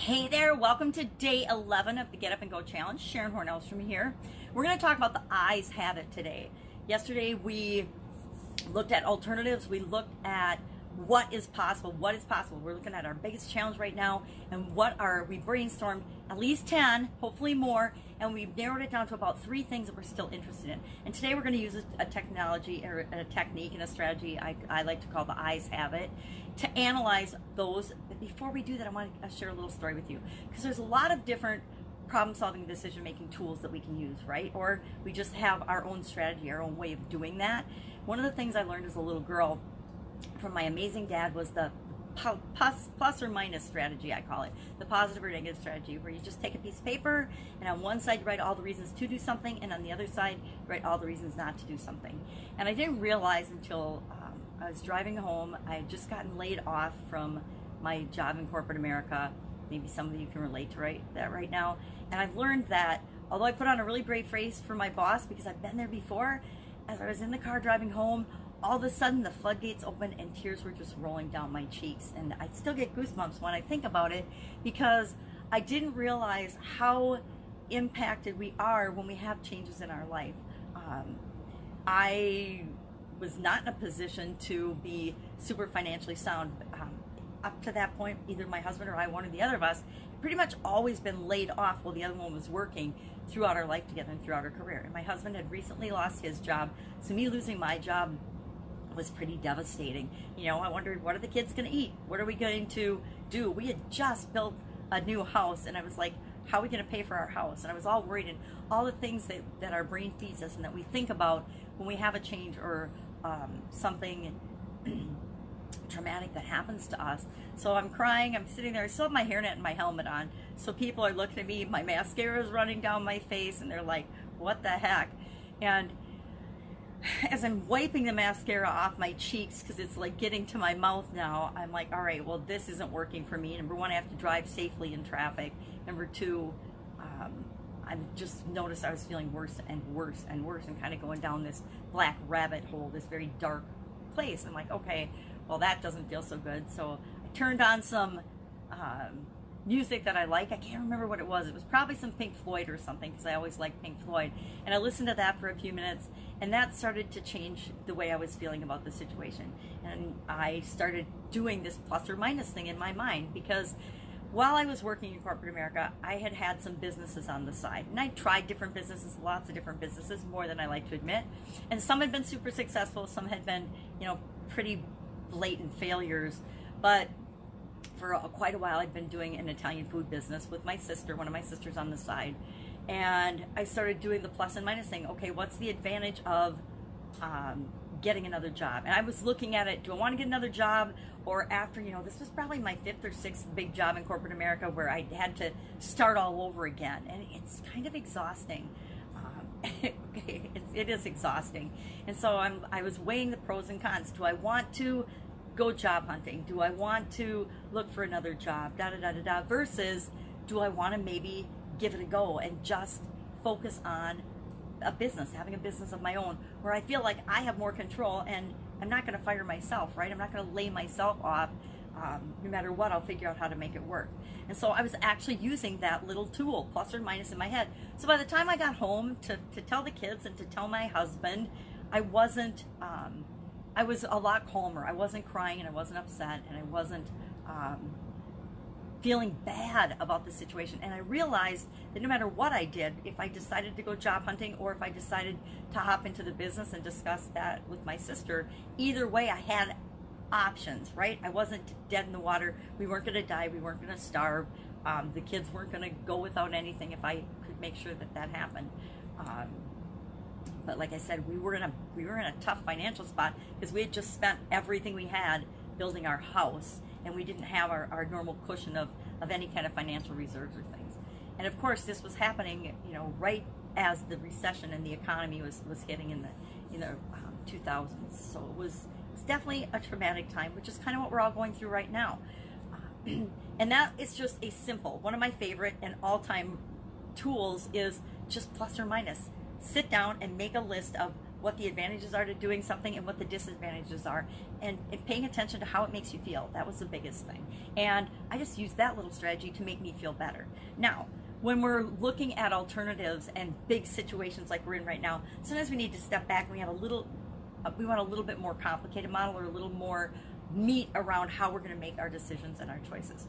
Hey there, welcome to day 11 of the Get Up and Go Challenge. Sharon Horne-Ellstrom here. We're going to talk about the I's habit today. Yesterday we looked at alternatives. We looked at what is possible. We're looking at our biggest challenge right now and we brainstormed at least 10, hopefully more, and we've narrowed it down to about 3 things that we're still interested in. And today we're going to use a technology or a technique and a strategy I like to call the I's habit to analyze those. But before we do that, I want to share a little story with you, because there's a lot of different problem-solving, decision-making tools that we can use, right? Or we just have our own strategy, our own way of doing that. One of the things I learned as a little girl from my amazing dad was the plus or minus strategy, I call it. The positive or negative strategy, where you just take a piece of paper and on one side you write all the reasons to do something, and on the other side you write all the reasons not to do something. And I didn't realize until I was driving home. I had just gotten laid off from my job in corporate America. Maybe some of you can relate to that right now. And I've learned that although I put on a really brave face for my boss because I've been there before, as I was in the car driving home, all of a sudden the floodgates opened and tears were just rolling down my cheeks. And I still get goosebumps when I think about it, because I didn't realize how impacted we are when we have changes in our life. I was not in a position to be super financially sound. Up to that point, either my husband or I, one or the other of us, had pretty much always been laid off while the other one was working throughout our life together and throughout our career. And my husband had recently lost his job, so me losing my job was pretty devastating. You know, I wondered, what are the kids going to eat? What are we going to do? We had just built a new house, and I was like, how are we going to pay for our house? And I was all worried, and all the things that our brain feeds us and that we think about when we have a change or something traumatic that happens to us. So I'm crying, I'm sitting there, I still have my hairnet and my helmet on, so people are looking at me, my mascara is running down my face, and they're like, what the heck? And as I'm wiping the mascara off my cheeks, because it's like getting to my mouth now, I'm like, all right, well, this isn't working for me. Number one, I have to drive safely in traffic. Number two, I just noticed I was feeling worse and worse and worse, and kind of going down this black rabbit hole, this very dark place. I'm like, okay, well, that doesn't feel so good. So I turned on some music that I like. I can't remember what it was. It was probably some Pink Floyd or something, because I always liked Pink Floyd. And I listened to that for a few minutes, and that started to change the way I was feeling about the situation. And I started doing this plus or minus thing in my mind, because while I was working in corporate America, I had had some businesses on the side. And I tried different businesses, lots of different businesses, more than I like to admit. And some had been super successful, some had been, you know, pretty blatant failures. But for quite a while, I'd been doing an Italian food business with my sister, one of my sisters on the side. And I started doing the plus and minus thing. Okay, what's the advantage of getting another job? And I was looking at it, do I want to get another job? Or after, you know, this was probably my 5th or 6th big job in corporate America, where I had to start all over again. And it's kind of exhausting. It is exhausting. And so I was weighing the pros and cons. Do I want to go job hunting? Do I want to look for another job? Versus, do I want to maybe give it a go and just focus on a business, having a business of my own, where I feel like I have more control, and I'm not going to fire myself, right? I'm not going to lay myself off. No matter what, I'll figure out how to make it work. And so I was actually using that little tool, plus or minus, in my head. So by the time I got home to tell the kids and to tell my husband, I wasn't, I was a lot calmer. I wasn't crying, and I wasn't upset, and I wasn't feeling bad about the situation. And I realized that no matter what I did, if I decided to go job hunting, or if I decided to hop into the business and discuss that with my sister, either way I had options, right? I wasn't dead in the water. We weren't going to die. We weren't going to starve. The kids weren't going to go without anything if I could make sure that happened. But like I said, we were in a tough financial spot, because we had just spent everything we had building our house, and we didn't have our normal cushion of any kind of financial reserves or things. And of course, this was happening, you know, right as the recession and the economy was hitting in the 2000s. So it was definitely a traumatic time, which is kind of what we're all going through right now. And that is just a simple, one of my favorite and all-time tools is just plus or minus. Sit down and make a list of what the advantages are to doing something and what the disadvantages are, and paying attention to how it makes you feel. That was the biggest thing. And I just used that little strategy to make me feel better. Now, when we're looking at alternatives and big situations like we're in right now, sometimes we need to step back and we want a little bit more complicated model, or a little more meat around how we're going to make our decisions and our choices.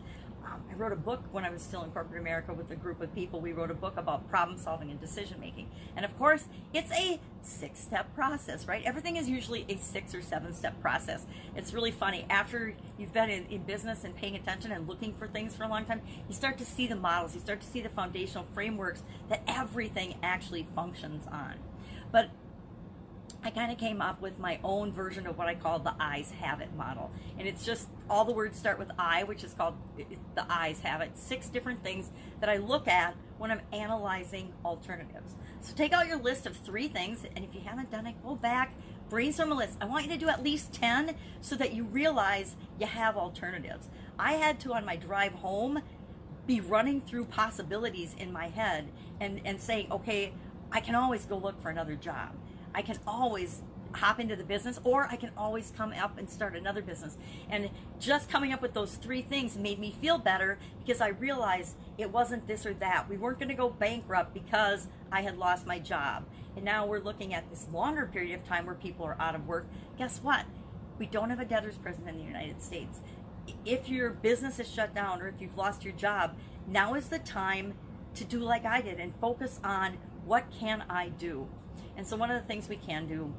I wrote a book when I was still in corporate America with a group of people. We wrote a book about problem solving and decision making. And of course, it's a 6-step process, right? Everything is usually a 6 or 7-step process. It's really funny. After you've been in business and paying attention and looking for things for a long time, you start to see the models, you start to see the foundational frameworks that everything actually functions on. But I kind of came up with my own version of what I call the I's Have It model. And it's just, all the words start with I, which is called the I's Have It. 6 different things that I look at when I'm analyzing alternatives. So take out your list of 3 things, and if you haven't done it, go back, brainstorm a list. I want you to do at least 10 so that you realize you have alternatives. I had to, on my drive home, be running through possibilities in my head and saying, okay, I can always go look for another job. I can always hop into the business, or I can always come up and start another business. And just coming up with those 3 things made me feel better, because I realized it wasn't this or that. We weren't going to go bankrupt because I had lost my job. And now we're looking at this longer period of time where people are out of work. Guess what? We don't have a debtors prison in the United States. If your business is shut down, or if you've lost your job, now is the time to do like I did and focus on, what can I do? And so one of the things we can do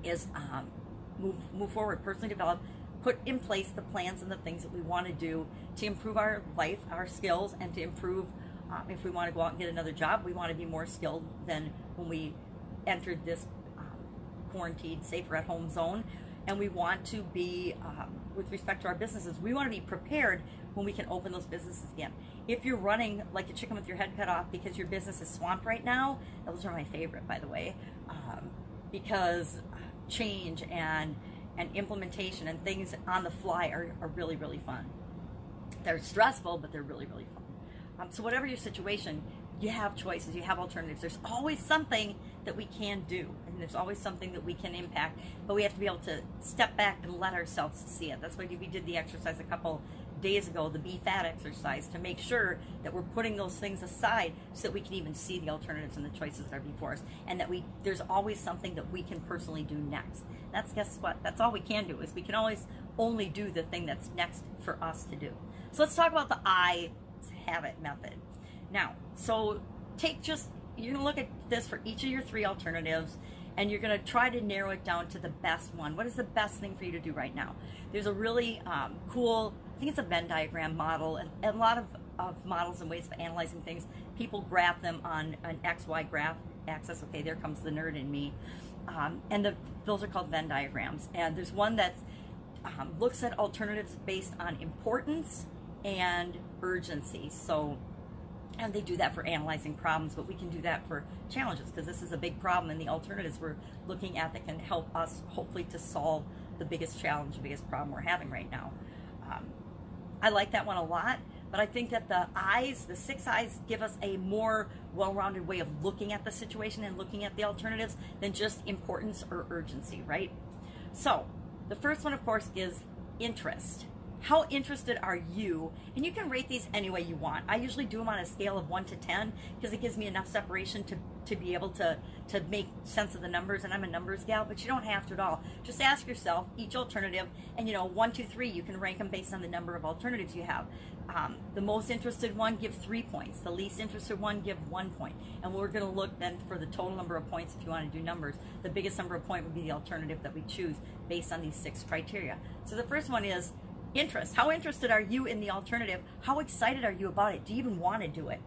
is move forward, personally develop, put in place the plans and the things that we want to do to improve our life, our skills, and to improve, if we want to go out and get another job, we want to be more skilled than when we entered this quarantined, safer at home zone. And we want to be, with respect to our businesses, we want to be prepared when we can open those businesses again. If you're running like a chicken with your head cut off because your business is swamped right now, those are my favorite, by the way, because change and implementation and things on the fly are really, really fun. They're stressful, but they're really, really fun. So whatever your situation, you have choices, you have alternatives. There's always something that we can do, and there's always something that we can impact, but we have to be able to step back and let ourselves see it. That's why we did the exercise a couple days ago, the Be Fat exercise, to make sure that we're putting those things aside so that we can even see the alternatives and the choices that are before us, and that there's always something that we can personally do next. Guess what? That's all we can do, is we can always only do the thing that's next for us to do. So let's talk about the I Have It method. Now, so you're going to look at this for each of your 3 alternatives, and you're going to try to narrow it down to the best one. What is the best thing for you to do right now? There's a really cool, I think it's a Venn diagram model, and a lot of models and ways of analyzing things. People graph them on an XY graph axis. Okay, there comes the nerd in me. Those are called Venn diagrams. And there's one that looks at alternatives based on importance and urgency. And they do that for analyzing problems, but we can do that for challenges, because this is a big problem, and the alternatives we're looking at that can help us hopefully to solve the biggest challenge, the biggest problem we're having right now. I like that one a lot, but I think that the 6 I's give us a more well-rounded way of looking at the situation and looking at the alternatives than just importance or urgency, right? So the first one, of course, is interest. How interested are you? And you can rate these any way you want. I usually do them on a scale of 1 to 10 because it gives me enough separation to be able to make sense of the numbers, and I'm a numbers gal, but you don't have to at all. Just ask yourself each alternative, and 1, 2, 3, you can rank them based on the number of alternatives you have. The most interested one, give 3 points. The least interested one, give 1 point. And we're going to look then for the total number of points if you want to do numbers. The biggest number of points would be the alternative that we choose based on these 6 criteria. So the first one is interest. How interested are you in the alternative? How excited are you about it? Do you even want to do it?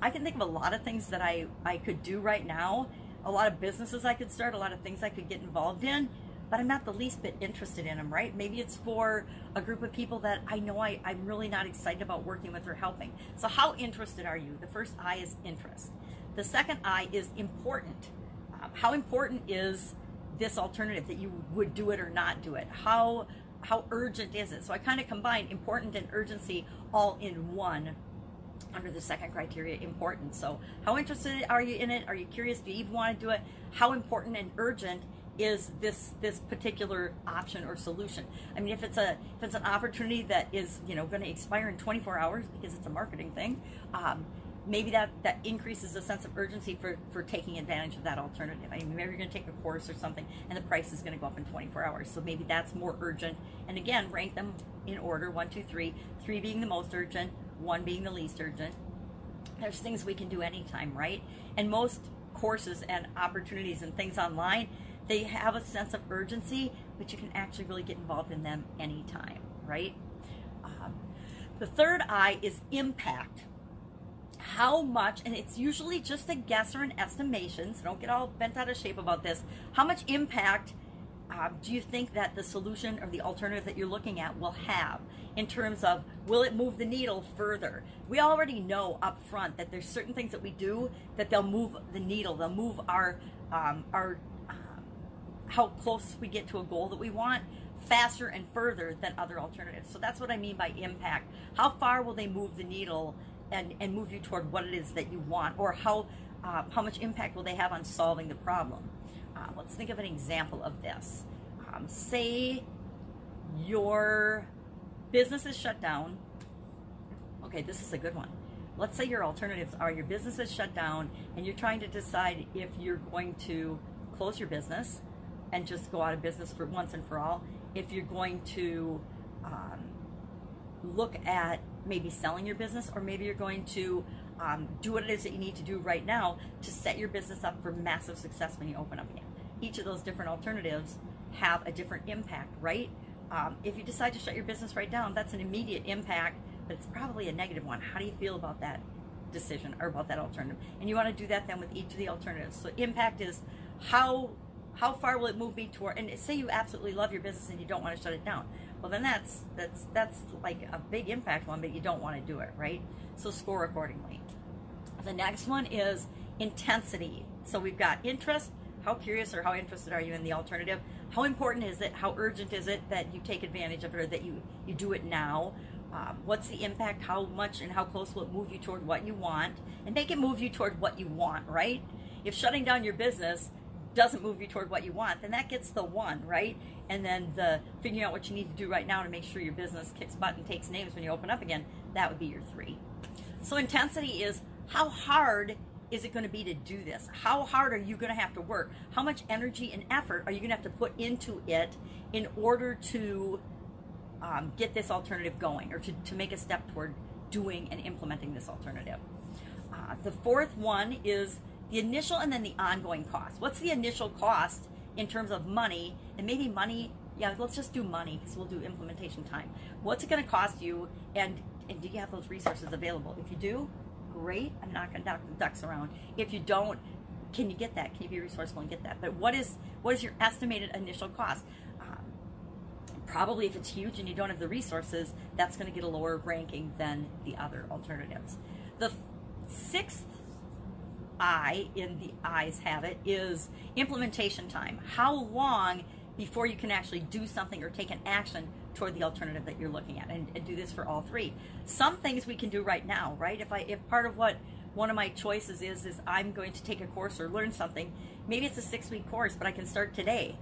I can think of a lot of things that I could do right now, a lot of businesses I could start, a lot of things I could get involved in, but I'm not the least bit interested in them, right? Maybe it's for a group of people that I know I'm really not excited about working with or helping. So how interested are you? The first I is interest. The second I is important. How important is this alternative, that you would do it or not do it? How urgent is it? So I kind of combine important and urgency all in one under the second criteria, important. So how interested are you in it? Are you curious? Do you even want to do it? How important and urgent is this particular option or solution? I mean, if it's an opportunity that is, you know, going to expire in 24 hours because it's a marketing thing, maybe that increases the sense of urgency for taking advantage of that alternative. I mean, maybe you're going to take a course or something and the price is going to go up in 24 hours. So maybe that's more urgent. And again, rank them in order, 1, 2, 3, 3 being the most urgent, 1 being the least urgent. There's things we can do anytime, right? And most courses and opportunities and things online, they have a sense of urgency, but you can actually really get involved in them anytime, right? The third I is impact. How much, and it's usually just a guess or an estimation, so don't get all bent out of shape about this. How much impact do you think that the solution or the alternative that you're looking at will have in terms of, will it move the needle further? We already know up front that there's certain things that we do that they'll move the needle. They'll move our how close we get to a goal that we want faster and further than other alternatives. So that's what I mean by impact. How far will they move the needle and move you toward what it is that you want, or how much impact will they have on solving the problem? Let's think of an example of this. Say your business is shut down. Okay, this is a good one. Let's say your alternatives are your business is shut down and you're trying to decide if you're going to close your business and just go out of business for once and for all, if you're going to look at maybe selling your business, or maybe you're going to do what it is that you need to do right now to set your business up for massive success when you open up again. Each of those different alternatives have a different impact, right? If you decide to shut your business right down, that's an immediate impact, but it's probably a negative one. How do you feel about that decision or about that alternative? And you want to do that then with each of the alternatives. So impact is how far will it move me toward, and say you absolutely love your business and you don't want to shut it down. Well, then that's like a big impact one, but you don't want to do it, right? So score accordingly. The next one is intensity. So we've got interest. How curious or how interested are you in the alternative? How important is it? How urgent is it that you take advantage of it, or that you do it now? What's the impact? How much and how close will it move you toward what you want? And make it move you toward what you want, right? If shutting down your business doesn't move you toward what you want, then that gets the 1, right? And then the figuring out what you need to do right now to make sure your business kicks butt and takes names when you open up again, that would be your 3. So intensity is, how hard is it going to be to do this? How hard are you going to have to work? How much energy and effort are you going to have to put into it in order to get this alternative going, or to make a step toward doing and implementing this alternative? The fourth one is the initial and then the ongoing cost. What's the initial cost in terms of money? And maybe money, yeah, let's just do money because we'll do implementation time. What's it going to cost you, and do you have those resources available? If you do, great. I'm not going to knock the ducks around. If you don't, can you get that? Can you be resourceful and get that? But what is your estimated initial cost? Probably if it's huge and you don't have the resources, that's going to get a lower ranking than the other alternatives. The 6th I in the I's have it is implementation time. How long before you can actually do something or take an action toward the alternative that you're looking at, and do this for all 3. Some things we can do right now, right? If part of what one of my choices is I'm going to take a course or learn something, maybe it's a 6-week course, but I can start today.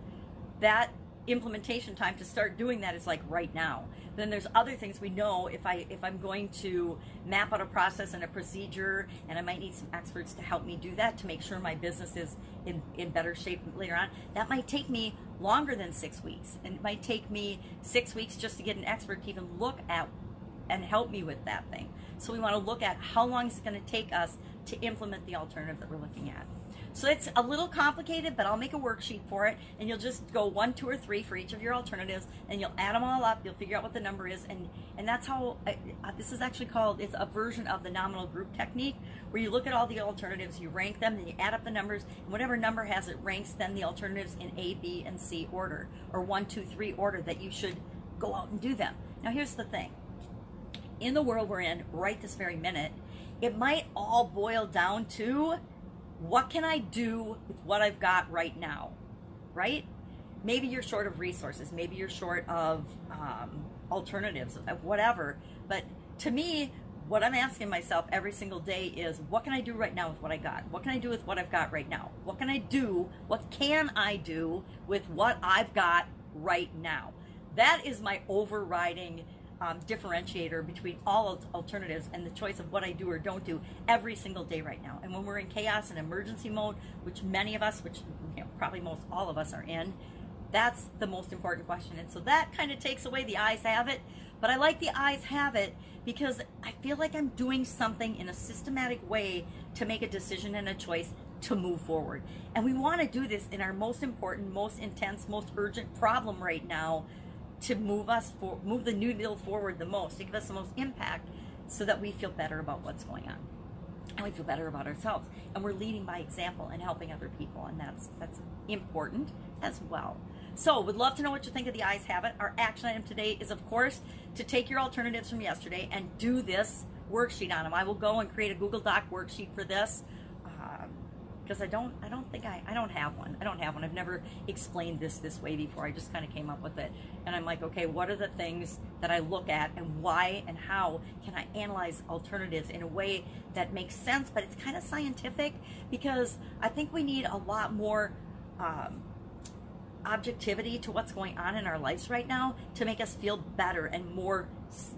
That implementation time to start doing that is like right now. Then there's other things we know, if I'm going to map out a process and a procedure, and I might need some experts to help me do that to make sure my business is in better shape later on, that might take me longer than 6 weeks, and it might take me 6 weeks just to get an expert to even look at and help me with that thing. So we want to look at how long is it going to take us to implement the alternative that we're looking at. So it's a little complicated, but I'll make a worksheet for it, and you'll just go 1, 2, or 3 for each of your alternatives, and you'll add them all up. You'll figure out what the number is, and that's how this is actually called. It's a version of the nominal group technique, where you look at all the alternatives, you rank them, then you add up the numbers, and whatever number has it ranks then the alternatives in A, B, and C order, or 1, 2, 3 order that you should go out and do them. Now here's the thing. In the world we're in right this very minute, it might all boil down to, what can I do with what I've got right now, right? Maybe you're short of resources. Maybe you're short of alternatives, whatever. But to me, what I'm asking myself every single day is, what can I do right now with what I got? What can I do with what I've got right now? What can I do with what I've got right now? That is my overriding differentiator between all alternatives and the choice of what I do or don't do every single day right now. And when we're in chaos and emergency mode, which many of us, which probably most all of us are in, that's the most important question. And so that kind of takes away the eyes have it. But I like the eyes have it because I feel like I'm doing something in a systematic way to make a decision and a choice to move forward. And we want to do this in our most important, most intense, most urgent problem right now to move the new deal forward the most, to give us the most impact so that we feel better about what's going on. And we feel better about ourselves. And we're leading by example and helping other people. And that's important as well. So would love to know what you think of the eyes have it. Our action item today is, of course, to take your alternatives from yesterday and do this worksheet on them. I will go and create a Google Doc worksheet for this because I don't have one. I've never explained this way before. I just kind of came up with it. And I'm like, okay, what are the things that I look at and why and how can I analyze alternatives in a way that makes sense, but it's kind of scientific, because I think we need a lot more objectivity to what's going on in our lives right now to make us feel better and more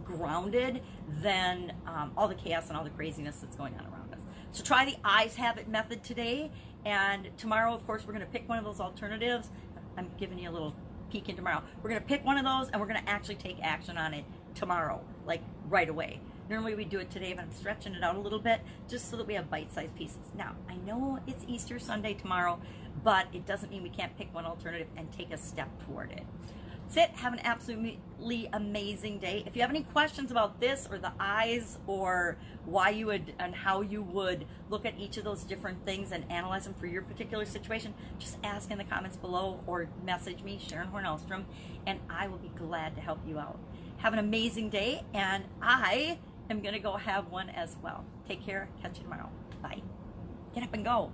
grounded than all the chaos and all the craziness that's going on around us. So try the eyes have it method today, and tomorrow, of course, we're going to pick one of those alternatives. I'm giving you a little peek in tomorrow. We're going to pick one of those and we're going to actually take action on it tomorrow, like right away. Normally we do it today, but I'm stretching it out a little bit just so that we have bite-sized pieces. Now, I know it's Easter Sunday tomorrow, but it doesn't mean we can't pick one alternative and take a step toward it. That's it. Have an absolutely amazing day. If you have any questions about this or the eyes, or why you would and how you would look at each of those different things and analyze them for your particular situation, just ask in the comments below or message me, Sharon Horne-Ellstrom, and I will be glad to help you out. Have an amazing day, and I am going to go have one as well. Take care. Catch you tomorrow. Bye. Get up and go.